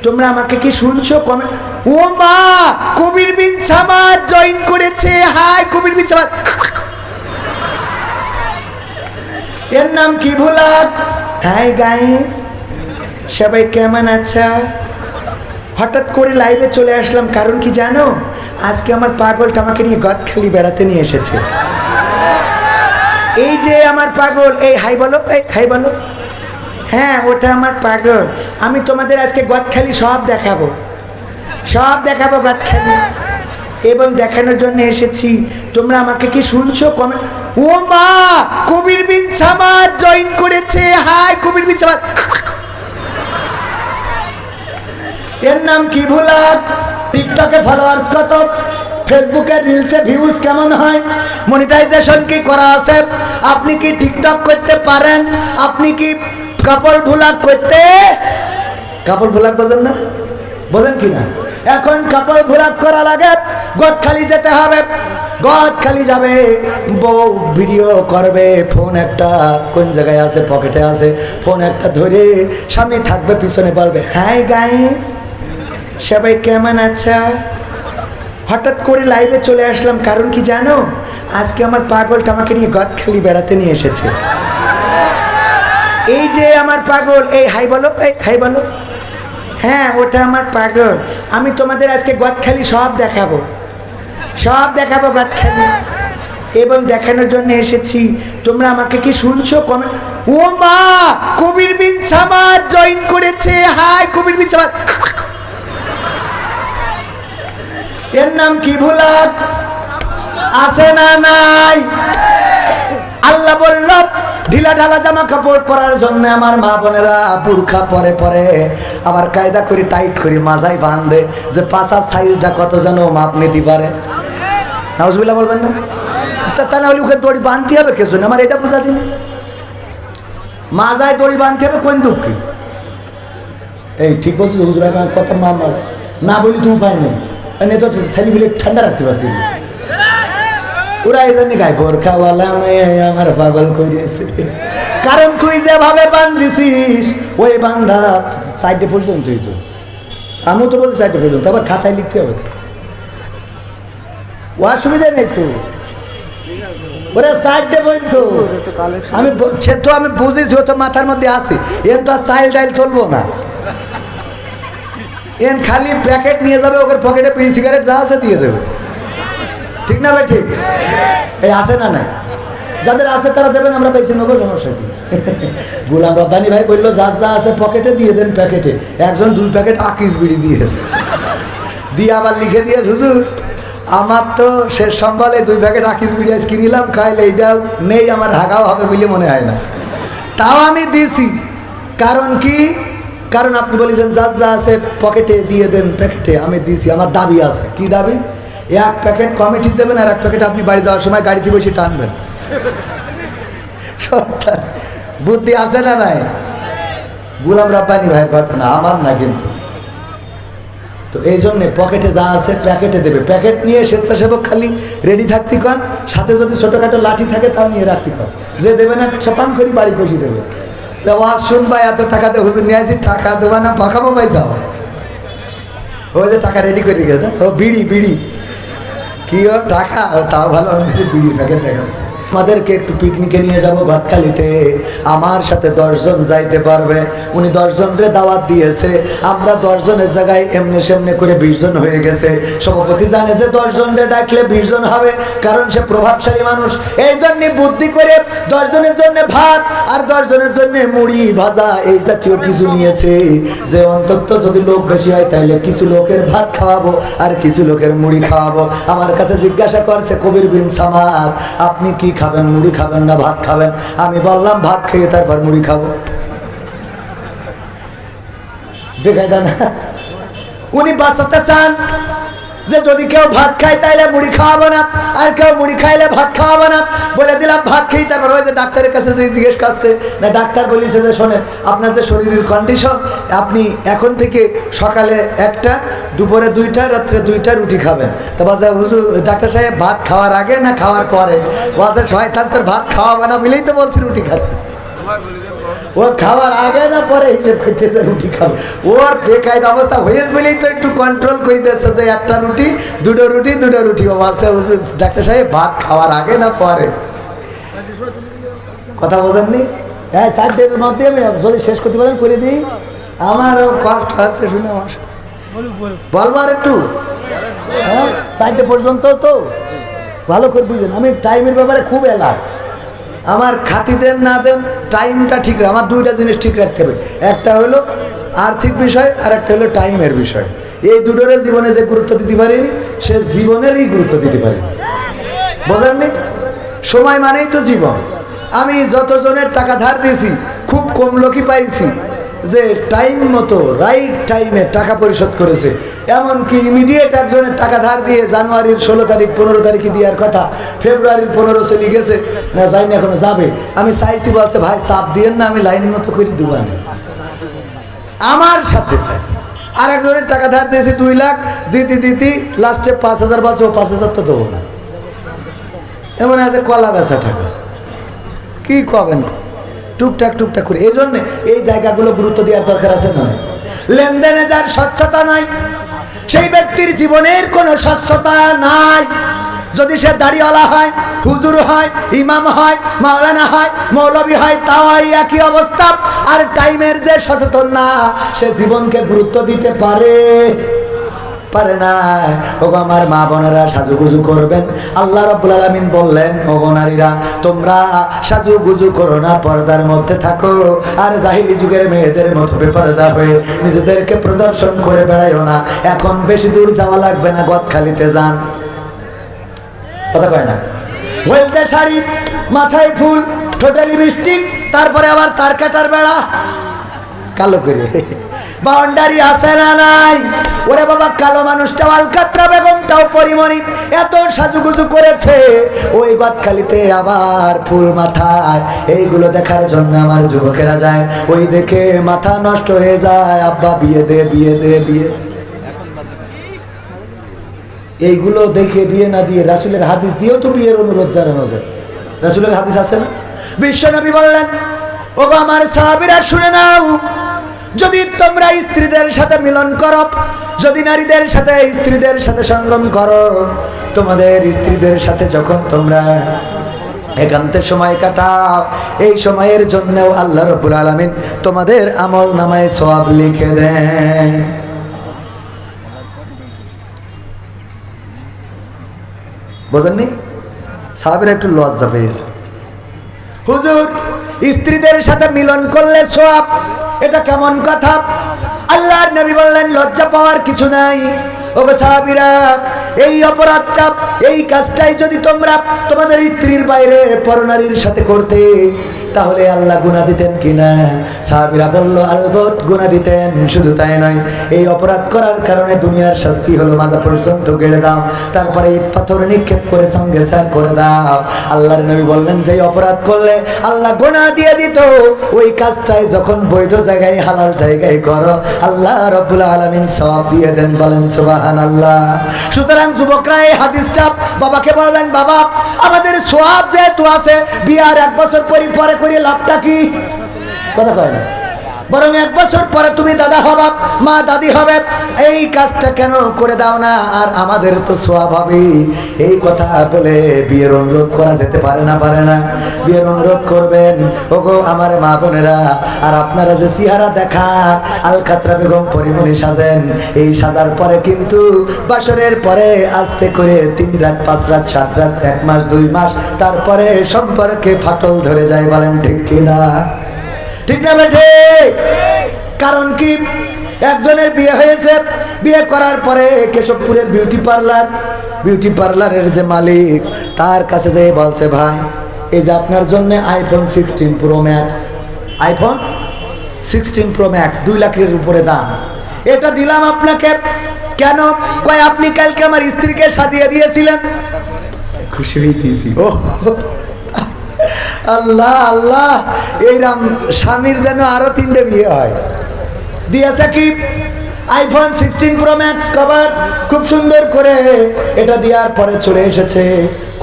তোমরা আমাকে কি শুনছো? কমেন্ট। ও মা, কবির বিন সামাদ জয়েন করেছে। হাই কবির বিন সামাদ। এর নাম কি ভুলাক? হাই গাইস, সবাই কেমন আছো? হঠাৎ করে লাইভে চলে আসলাম, কারণ কি জানো? আজকে আমার পাগলটা আমাকে নিয়ে গদখালি বেড়াতে নিয়ে এসেছে। এই যে আমার পাগল, এই হাই বলো, এই হাই বলো। হ্যাঁ, ওটা আমার পাগল। আমি তোমাদের আজকে গদখালি সব দেখাবো, সব দেখাবো গদখালি, এবং দেখানোর জন্য এসেছি। তোমরা আমাকে কি শুনছো? কমেন্ট। ও মা, কবির বিন সামাদ জয়েন করেছে। হাই কবির বিন সামাদ। এর নাম কি ভুলাক? টিকটকে ফলোয়ার্স কত? ফেসবুকে রিলসে ভিউজ কেমন হয়? মনিটাইজেশন কি করা আছে? আপনি কি টিকটক করতে পারেন? আপনি কি কাপড় ভুলাক করতে? কাপড় ভুলাক বোঝেন না? বোঝেন কি না? এখন কাপড় ভুলাক করা লাগে, গদখালি যেতে হবে। গদখালি যাবে, বউ ভিডিও করবে, ফোন একটা কোন জায়গায় আছে, পকেটে আছে, ফোন একটা ধরে সামনে থাকবে, পিছনে বলবে হাই গাইস, সবাই কেমন আছো? হঠাৎ করে লাইভে চলে আসলাম, কারণ কি জানো? আজকে আমার পাগলটা আমাকে নিয়ে গদখালি বেড়াতে নিয়ে এসেছে। এই যে আমার পাগল, এই হাই বলো, এই হাই বলো। হ্যাঁ, ওটা আমার পাগল। আমি তোমাদের আজকে গদখালি সব দেখাবো, সব দেখাবো গদখালি, এবং দেখানোর জন্য এসেছি। তোমরা আমাকে কি শুনছো? কমেন্ট। ও মা, কবির বিন সামাদ জয়েন করেছে। হাই কবির বিন সামাদ। এর নাম কি ভুলাক? আছে না নাই? আল্লাহ বলল ঢিলা ঢালা জামা কাপড় পরার জন্য আমার মা বোনেরা বুরখা পরে পরে আবার কায়দা করে টাইট করে মাজায় বাঁধে, যে পাশার সাইজটা কত যেন মাপ নিতে পারে। নাউজুবিল্লাহ বলবেন না? তা না হলে ওকে দড়ি বাঁধতে হবে কে জন্য? আমার এটা বোঝা দিন, মাজায় দড়ি বাঁধতে হবে কোন দুঃখী? এই ঠিক বলছো হুজুর, কথা মা না বলি তুমি উপায় নেই, তো ছেলে মিলে ঠান্ডা রাখতে পারছি। ওরা এই জন্য গায়ে বোরখাওয়ালা মেয়ে আমার পাগল করিয়েছে, কারণ তুই যেভাবে বান্ধিছিস ওই বান্ধা সাইডে পর্যন্তই তো। আমিও তো বলছি সাইডে পর্যন্ত, আবার খাতায় লিখতে হবে, ও অসুবিধা নেই তো। ওরা সাইডে পর্যন্ত আমি সে তো আমি বুঝেছি, ও তো মাথার মধ্যে আসে, এর তো আর চাইল ডাইল চলবো না। এন খালি প্যাকেট নিয়ে যাবে, ওকে পকেটে বিড়ি সিগারেট যা আছে দিয়ে দেবে, ঠিক না ভাই? ঠিক এই আছে না? নাই, যাদের আছে তারা দেবেন, আমরা পেয়েছি নেবো, সমস্যা কি? গোলাম রব্বানী ভাই বললো যার যা আছে পকেটে দিয়ে দেন প্যাকেটে। একজন 2 প্যাকেট আকিস বিড়ি দিয়েছে, দিয়ে আবার লিখে দিয়ে হুজুর আমার তো শেষ সম্বলে 2 প্যাকেট আকিস বিড়ি আজ কিনিলাম, খাইলে এইটাও নেই, আমার হাগাও হবে বলে মনে হয় না। তাও আমি দিয়েছি, কারণ কি? কারণ আপনি বলেছেন যার যা আছে পকেটে দিয়ে দেন প্যাকেটে, আমি দিয়েছি। আমার দাবি আছে। কি দাবি? 1 প্যাকেট কমিটি দেবেন, আর 1 প্যাকেট আপনি বাড়ি যাওয়ার সময় গাড়িতে বসে টানবেন। বুদ্ধি আছে না নাই? গোলাম রব্বানী ভাইয়ের ঘটনা, আমার না কিন্তু। তো এই জন্যে পকেটে যা আছে প্যাকেটে দেবে। প্যাকেট নিয়ে স্বেচ্ছাসেবক খালি রেডি থাকতে কন, সাথে যদি ছোটোখাটো লাঠি থাকে তাও নিয়ে রাখতে কন, যে দেবে না সপান করি বাড়ি বসে দেবে। তো ওয়াজ শুনবা, এত টাকাতে হুজুর নিয়ে আসি, টাকা দেবা না পাকাবো ভাই যাও। ওই যে টাকা রেডি করে রেখেছে না, ও বিড়ি বিড়ি কি ও টাকা, তাও ভালো হয়েছে, বিড়ির প্যাকেট দেখাচ্ছে। আমাদেরকে একটু পিকনিকে নিয়ে যাবো গদখালিতে, আমার সাথে 10 জন যাইতে পারবে। উনি 10 জনরে দাওয়াত দিয়েছে, আমরা 10 জনের জায়গায় এমনি সেমনি করে 20 জন হয়ে গেছে। সভাপতি জানে যে 10 জনরে ডাকলে 20 জন হবে, কারণ সে প্রভাবশালী মানুষ। এই জন্য বুদ্ধি করে 10 জনের জন্য ভাত আর 10 জনের জন্য মুড়ি ভাজা এই জাতীয় কিছু নিয়েছে, যে অন্তত যদি লোক বেশি হয় তাহলে কিছু লোকের ভাত খাওয়াবো আর কিছু লোকের মুড়ি খাওয়াবো। আমার কাছে জিজ্ঞাসা করছে কবির বিন সামাদ, আপনি কি খাবেন? মুড়ি খাবেন না ভাত খাবেন? আমি বললাম ভাত খেয়ে তারপর মুড়ি খাবো। বেকায়দা না? উনি বাঁচাতে চান যে যদি কেউ ভাত খায় তাইলে মুড়ি খাওয়াবো না, আর কেউ মুড়ি খাইলে ভাত খাওয়াবো না। বলে দিলাম ভাত খেয়ে তারপর ওই যে ডাক্তারের কাছে যে জিজ্ঞেস করছে না, ডাক্তার বলেছে যে শোনেন আপনার যে শরীরের কন্ডিশন, আপনি এখন থেকে সকালে 1টা, দুপুরে 2টা, রাত্রে 2টা রুটি খাবেন। তো বাজা হুজুর ডাক্তার সাহেব ভাত খাওয়ার আগে না খাওয়ার পরে? বাজা শয়তান তোর ভাত খাওয়াবে না বলেই তো বলছি রুটি খাতে। ওর খাওয়ার আগে না পরে হিসেব করতেছে রুটি খাবে। ওর বেকায়দা অবস্থা হয়েছে বলেই তো একটু কন্ট্রোল করে দিচ্ছে যে একটা রুটি দুটো রুটি। ও বলছে ডাক্তার সাহেব ভাত খাওয়ার আগে না পরে। কথা বোঝেননি? হ্যাঁ, 4 ডের মধ্যে আমি যদি শেষ করতে পারেন করে দিই। আমারও কষ্ট আছে শুনে বলবো আর একটু। হ্যাঁ, 4টে পর্যন্ত তো ভালো করে বুঝলেন। আমি টাইমের ব্যাপারে খুব এলাক। আমার খাতি দেন না দেন টাইমটা ঠিক রাখে। আমার 2টা জিনিস ঠিক রাখতে হবে, একটা হলো আর্থিক বিষয় আর একটা হলো টাইমের বিষয়। এই দুটোরে জীবনে যে গুরুত্ব দিতে পারিনি সে জীবনেরই গুরুত্ব দিতে পারিনি। বোঝেননি? সময় মানেই তো জীবন। আমি যতজনের টাকা ধার দিয়েছি খুব কম লোকই পাইছি যে টাইম মতো রাইট টাইমে টাকা পরিশোধ করেছে। এমনকি ইমিডিয়েট একজনের টাকা ধার দিয়ে জানুয়ারির 16 তারিখ 15 তারিখে দেওয়ার কথা, ফেব্রুয়ারির 15 চলে গেছে, না যাইনি এখনো যাবে। আমি চাইছি, বলছে ভাই চাপ দিয়েন না, আমি লাইন মতো করে দুবানে আমার সাথে। তাই আর একজনের টাকা ধার দিয়েছি 2 লাখ, দিতে লাস্টে 5,000 বলছে, ও 5,000 তো দেবো না। এমন আছে কলা বেচা টাকা কি কবেন টুকটাক করে। এই জন্য এই জায়গাগুলো গুরুত্ব দেওয়ার দরকার আছে না? লেনদেনে যার স্বচ্ছতা নাই সেই ব্যক্তির জীবনের কোনো স্বচ্ছতা নাই। যদি সে দাড়িওয়ালা হয়, হুজুর হয়, ইমাম হয়, মাওলানা হয়, মৌলবী হয়, তাও একই অবস্থা। আর টাইমের যে সচেতন না সে জীবনকে গুরুত্ব দিতে পারে না। ওগো আমার মা বোনেরা, সাজুগুজু করবেন। আল্লাহ রাব্বুল আলামিন বললেন, ওগো নারীরা তোমরা সাজুগুজু করো না, পর্দার মধ্যে থাকো। আর জাহিলি যুগের মেয়েদের মতো বেপরদা হয়ে নিজেদেরকে প্রদর্শন করে বেড়াইও না। এখন বেশি দূর যাওয়া লাগবে না, গদখালিতে যান। কথা কয় না? হলদে শাড়ি, মাথায় ফুল, ঠোঁটে লিপস্টিক, তারপরে আবার তার কাটার বেড়া কালো করে বাউন্ডারি আছে না নাই? ওরে বাবা, কালো মানুষটাও আলকাতরা বেগমটাও পরিমণি এত সাজুগুজু করেছে ওই গদখালিতে, আবার ফুল মাথায়। এইগুলো দেখার জন্য আমার যুবকেরা যায়, ওই দেখে মাথা নষ্ট হয়ে যায়। আব্বা বিয়ে দে। এইগুলো দেখে বিয়ে না দিয়ে রাসূলের হাদিস দিয়েও তো বিয়ের অনুরোধ জানানো যায়। রাসূলের হাদিস আছে না? বিশ্বনবী বললেন, ওগো আমার সাহাবীরা শুনে নাও, যদি তোমরা স্ত্রীদের সাথে মিলন করো, যদি নারীদের সাথে স্ত্রীদের সাথে সঙ্গম করো, তোমাদের স্ত্রীদের সাথে যখন তোমরা একান্তে সময় কাটাও, এই সময়ের জন্যও আল্লাহ রাব্বুল আলামিন তোমাদের আমল নামায় সওয়াব লিখে দেন। বুঝেননি? সাহাবীরা একটু লজ্জা পেয়েছে। হুজুর, স্ত্রীদের সাথে মিলন করলে সওয়াব, এটা কেমন কথা? আল্লাহর নবী বললেন, লজ্জা পাওয়ার কিছু নাই। ওগো সাহাবীরা, এই অপরাধটা, এই কাজটাই যদি তোমরা তোমাদের স্ত্রীর বাইরে পরনারীর সাথে করতে, তাহলে আল্লাহ গুনাহ দিতেন কিনা? সাহাবীরা বলল, আলবত গুনাহ দিতেন। শুধু তাই নয়, এই অপরাধ করার কারণে দুনিয়ার শাস্তি হলো মাজা পর্যন্ত গেড়ে দাও, তারপরে এই পাথর নিক্ষেপ করে সঙ্গে স্যার করে দাও। আল্লাহর নবী বললেন, যে অপরাধ করলে আল্লাহ গুনাহ দিয়ে দিত, ওই কাজটাই যখন বৈধ জায়গায় হালাল জায়গায় করো, আল্লাহ রাব্বুল আলামিন সওয়াব দিয়ে দেন। বলেন সুবহানাল্লাহ। সুতরাং যুবকরা এই হাদিসটা বাবাকে বলবেন, বাবা আমাদের সওয়াব যেহেতু আছে, বিয়ার 1 বছর পরে করে লাভটা কি? কথা কয় না? বরং 1 বছর পরে তুমি দাদা হবা, মা দাদি হবে, এই কাজটা কেন করে দাও না? আর আমাদের তো সওয়াব হবে। এই কথা বলে বিয়ের অনুরোধ করা যেতে পারে না? বিয়ের অনুরোধ করবেন। ওগো আমার মা বোনেরা, আর আপনারা যে চেহারা দেখান, আলকাতরা বেগম পরিমণি সাজেন, এই সাজার পরে কিন্তু বাসরের পরে আস্তে করে 3 রাত 5 রাত 7 রাত 1 মাস 2 মাস, তারপরে সম্পর্কে ফাটল ধরে যায়। বলেন ঠিক কিনা? ঠিক না বেঠে? কারণ কি? একজনের বিয়ে হয়েছে, বিয়ে করার পরে কেশবপুরের বিউটি পার্লারের যে মালিক, তার কাছে যেয়ে বলছে, ভাই এই যে আপনার জন্য iPhone 16 pro max, iPhone 16 pro max 2 লাখের উপরে দাম, এটা দিলাম আপনাকে। কেন? কয় আপনি কালকে আমার স্ত্রীকে সাজিয়ে দিয়েছিলেন। খুশি হইতেছি। ও আল্লাহ আল্লাহ, এইরকম স্বামীর যেন আরো 3টে বিয়ে হয়। দিয়েছে কি? আইফোন 16 প্রো ম্যাক্স কভার, খুব সুন্দর করে। এটা দেওয়ার পরে চলে এসেছে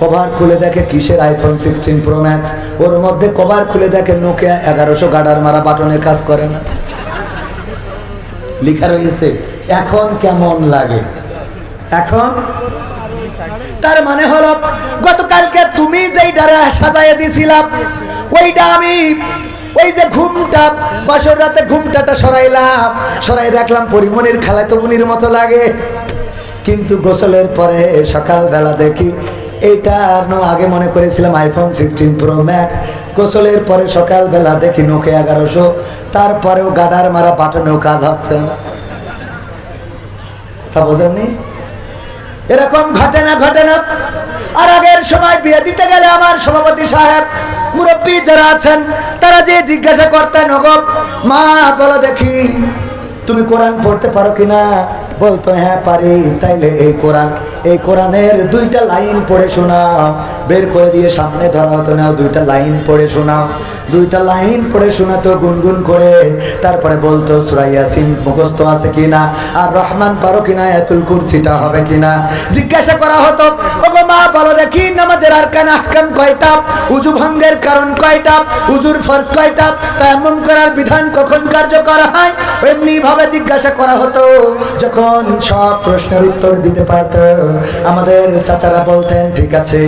কভার খুলে দেখে কিসের আইফোন 16 প্রো ম্যাক্স, ওর মধ্যে কভার খুলে দেখে নোকিয়া 1100 গাডার মারা বাটনে কাজ করে না, লেখা রয়েছে এখন কেমন লাগে। এখন তার মানে হলো গতকালকে তুমি যেইটারে সাজাইয়া দিছিলাম ওইটা আমি ওই যে ঘুমটা বাসর রাতে ঘুমটাটা সরাইলাম, সরাই দেখলাম পরিমণির খালাতো বোনের মতো লাগে, কিন্তু গোসলের পরে সকালবেলা দেখি এইটা আগে মনে করেছিলাম আইফোন 16 প্রো ম্যাক্স, গোসলের পরে সকালবেলা দেখি নোকিয়া 1100, তারপরেও গাডার মারা বাটনেও কাজ হচ্ছে না। তা বোঝেননি? এরকম ঘটে না ঘটে না? আর আগের সময় বিয়ে দিতে গেলে আমার সভাপতি সাহেব মুরব্বী যারা আছেন তারা যে জিজ্ঞাসা করতেন, ওগো মা বলো দেখি তুমি কোরআন পড়তে পারো কিনা? বলতো হ্যাঁ পারি। তাইলে এই কোরআনের 2টা লাইন পড়ে শোনাও। বের করে দিয়ে সামনে ধরা হতো, নাও 2টা লাইন পড়ে শোনাও। 2টা লাইন পড়ে শোনাতো গুনগুন করে, তারপরে বলতো সূরা ইয়াসিন মুখস্থ আছে কিনা, আর রহমান পারো কিনা, আয়াতুল কুরসিটা হবে কিনা। জিজ্ঞাসা করা হতো, ওগো মা বলো দেখি নামাজের আরকান আহকাম কয়টা, ওযু ভঙ্গের কারণ কয়টা, ওযুর ফরজ কয়টা, তায়াম্মুম করার বিধান কখন কার্যকর হয়, এমনি ভাবে জিজ্ঞাসা করা হতো। যখন সব প্রশ্নের উত্তর দিতে পারত আমাদের চাচারা বলতেন ঠিক আছে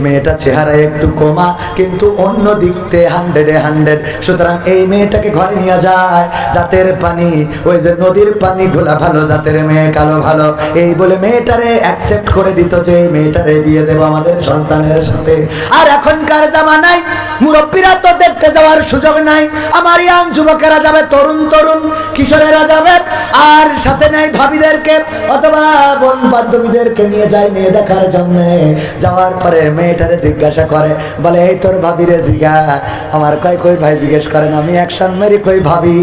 মেয়েটা চেহারা একটু কমা কিন্তু অন্য দিক থেকে 100-এ 100, সুতরাং এই মেয়েটাকে ঘরে নিয়ে যায়, জাতের পানি ওই যে নদীর পানি ঘোলা ভালো, জাতের মেয়ে কালো ভালো, এই বলে মেয়েটারে অ্যাকসেপ্ট করে দিত যে এই মেয়েটারে বিয়ে দেব আমাদের সন্তানের সাথে। আর এখনকার জামানায় মুরব্বীরা তো দেখতে যাওয়ার সুযোগ নাই, আমার ইয়াং যুবকেরা যাবে, তরুণ কিশোরেরা যাবে, আর সাথে নাই ভাবিদেরকে অথবা বোন বান্ধবীদেরকে নিয়ে যায় মেয়ে দেখার জন্য। যাওয়ার পরে মেয়েটারে জিজ্ঞাসা করে, বলে এই তোর ভাবিরে জিজ্ঞা, আমার কই ভাই জিজ্ঞেস করেন, আমি অ্যাকশন মেরি কই ভাবি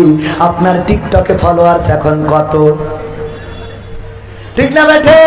আপনার টিকটকে ফলোয়ার্স এখন কত? ঠিক না বেঠে?